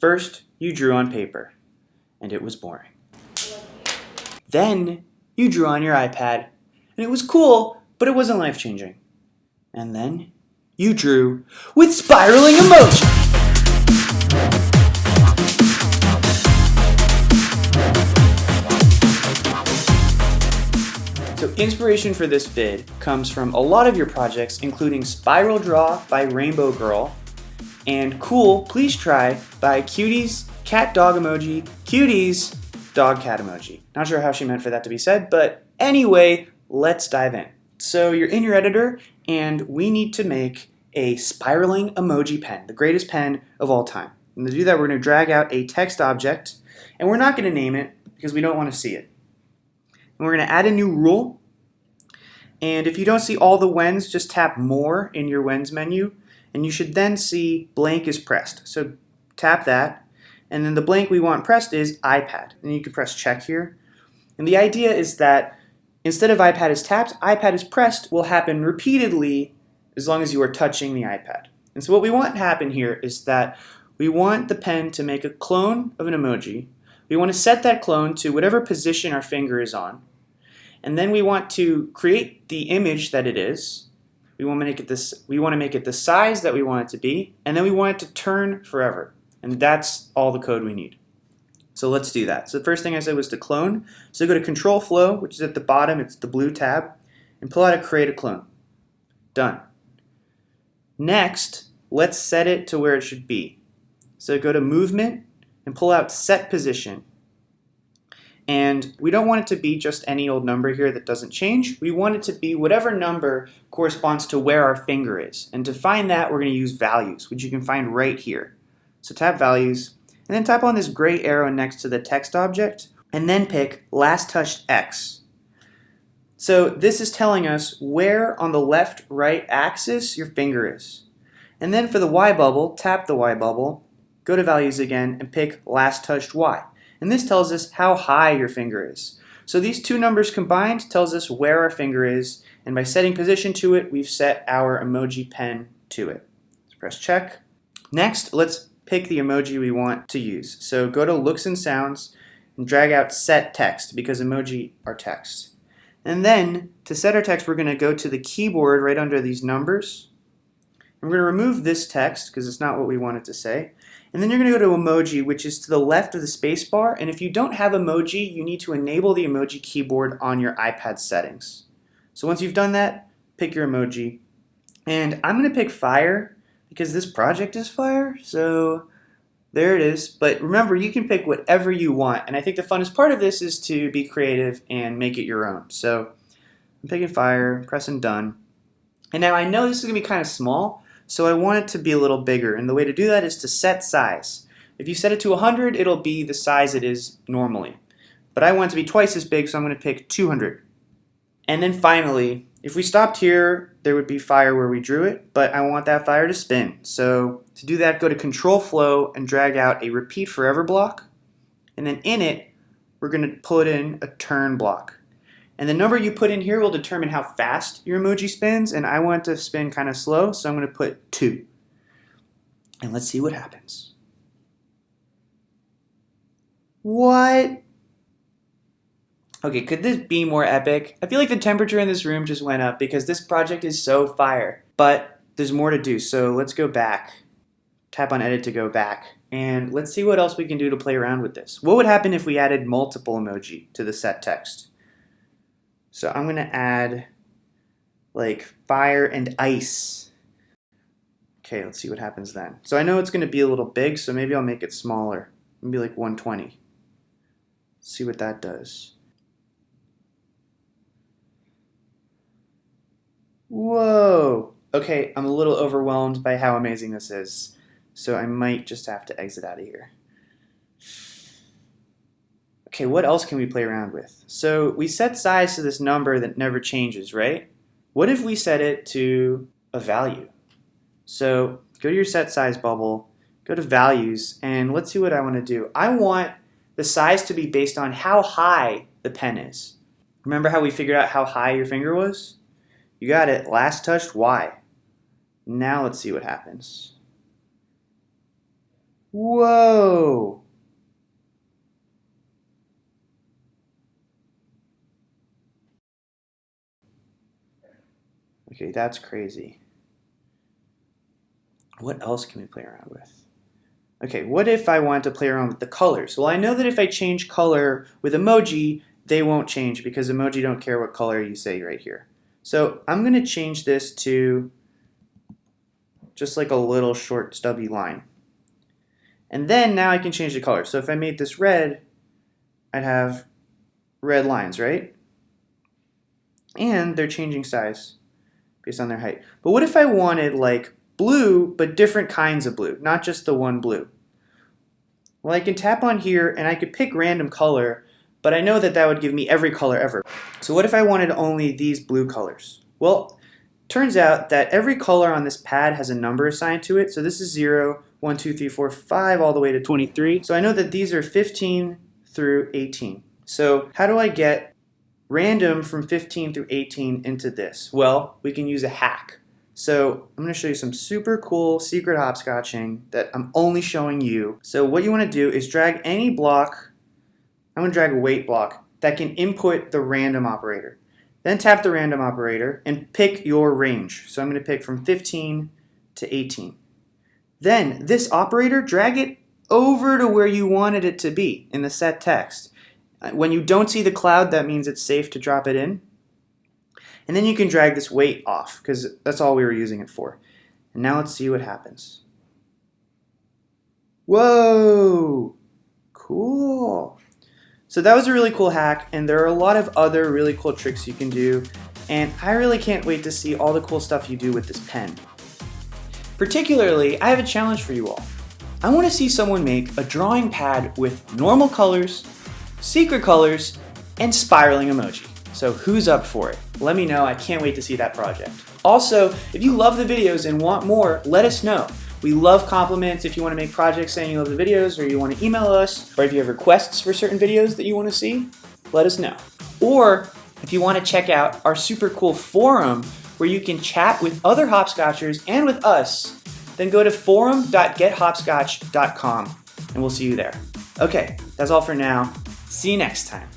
First, you drew on paper, and it was boring. Then, you drew on your iPad, and it was cool, but it wasn't life-changing. And then, you drew with spiraling emoji! So inspiration for this vid comes from a lot of your projects, including Spiral Draw by Rainbow Girl, and Cool Please Try by Cuties Cat Dog Emoji, Cuties Dog Cat Emoji. Not sure how she meant for that to be said, but anyway, let's dive in. So you're in your editor, and we need to make a spiraling emoji pen, the greatest pen of all time. And to do that, we're going to drag out a text object, and we're not going to name it because we don't want to see it. And we're going to add a new rule. And if you don't see all the whens, just tap More in your whens menu, and you should then see blank is pressed. So tap that, and then the blank we want pressed is iPad. And you can press check here. And the idea is that instead of iPad is tapped, iPad is pressed will happen repeatedly as long as you are touching the iPad. And so what we want to happen here is that we want the pen to make a clone of an emoji. We want to set that clone to whatever position our finger is on. And then we want to create the image that it is. We want to make it the size that we want it to be, and then we want it to turn forever. And that's all the code we need. So let's do that. So the first thing I said was to clone. So go to Control Flow, which is at the bottom, it's the blue tab, and pull out a Create a Clone. Done. Next, let's set it to where it should be. So go to Movement and pull out Set Position. And we don't want it to be just any old number here that doesn't change. We want it to be whatever number corresponds to where our finger is. And to find that, we're going to use values, which you can find right here. So tap values, and then tap on this gray arrow next to the text object, and then pick last touched X. So this is telling us where on the left-right axis your finger is. And then for the Y bubble, tap the Y bubble, go to values again, and pick last touched Y. And this tells us how high your finger is. So these two numbers combined tells us where our finger is, and by setting position to it, we've set our emoji pen to it. Let's press check. Next, let's pick the emoji we want to use. So go to Looks and Sounds and drag out Set Text because emoji are text. And then to set our text, we're going to go to the keyboard right under these numbers. And we're going to remove this text because it's not what we want it to say. And then you're going to go to Emoji, which is to the left of the space bar. And if you don't have Emoji, you need to enable the emoji keyboard on your iPad settings. So once you've done that, pick your emoji. And I'm going to pick fire because this project is fire. So there it is. But remember, you can pick whatever you want. And I think the funnest part of this is to be creative and make it your own. So I'm picking fire, pressing done. And now I know this is going to be kind of small. So I want it to be a little bigger, and the way to do that is to set size. If you set it to 100, it'll be the size it is normally. But I want it to be twice as big, so I'm going to pick 200. And then finally, if we stopped here, there would be fire where we drew it, but I want that fire to spin. So to do that, go to Control Flow and drag out a Repeat Forever block. And then in it, we're going to put in a turn block. And the number you put in here will determine how fast your emoji spins, and I want it to spin kind of slow, so I'm going to put 2. And let's see what happens. What? Okay, could this be more epic? I feel like the temperature in this room just went up because this project is so fire. But there's more to do, so let's go back. Tap on Edit to go back. And let's see what else we can do to play around with this. What would happen if we added multiple emoji to the set text? So I'm going to add like fire and ice. Okay, let's see what happens then. So I know it's going to be a little big, so maybe I'll make it smaller. Maybe like 120. See what that does. Whoa! Okay, I'm a little overwhelmed by how amazing this is. So I might just have to exit out of here. Okay, what else can we play around with? So we set size to this number that never changes, right? What if we set it to a value? So go to your set size bubble, go to values, and let's see what I want to do. I want the size to be based on how high the pen is. Remember how we figured out how high your finger was? You got it, last touched Y. Now let's see what happens. Whoa! Okay, that's crazy. What else can we play around with? Okay, what if I wanted to play around with the colors? Well, I know that if I change color with emoji, they won't change because emoji don't care what color you say right here. So I'm going to change this to just like a little short stubby line. And then now I can change the color. So if I made this red, I'd have red lines, right? And they're changing size based on their height. But what if I wanted like blue, but different kinds of blue, not just the one blue? Well, I can tap on here and I could pick random color, but I know that that would give me every color ever. So what if I wanted only these blue colors? Well, turns out that every color on this pad has a number assigned to it. So this is 0, 1, 2, 3, 4, 5, all the way to 23. So I know that these are 15 through 18. So how do I get random from 15 through 18 into this? Well, we can use a hack. So I'm going to show you some super cool secret hopscotching that I'm only showing you. So what you want to do is drag any block. I'm going to drag a weight block that can input the random operator. Then tap the random operator and pick your range. So I'm going to pick from 15 to 18. Then this operator, drag it over to where you wanted it to be in the set text. When you don't see the cloud, that means it's safe to drop it in. And then you can drag this weight off because that's all we were using it for. And now let's see what happens. Whoa! Cool. So that was a really cool hack, and there are a lot of other really cool tricks you can do, and I really can't wait to see all the cool stuff you do with this pen. Particularly, I have a challenge for you all. I want to see someone make a drawing pad with normal colors, secret colors, and spiraling emoji. So who's up for it? Let me know. I can't wait to see that project. Also, if you love the videos and want more, let us know. We love compliments. If you want to make projects saying you love the videos, or you want to email us, or if you have requests for certain videos that you want to see, let us know. Or if you want to check out our super cool forum where you can chat with other hopscotchers and with us, then go to forum.gethopscotch.com and we'll see you there. Okay, that's all for now. See you next time.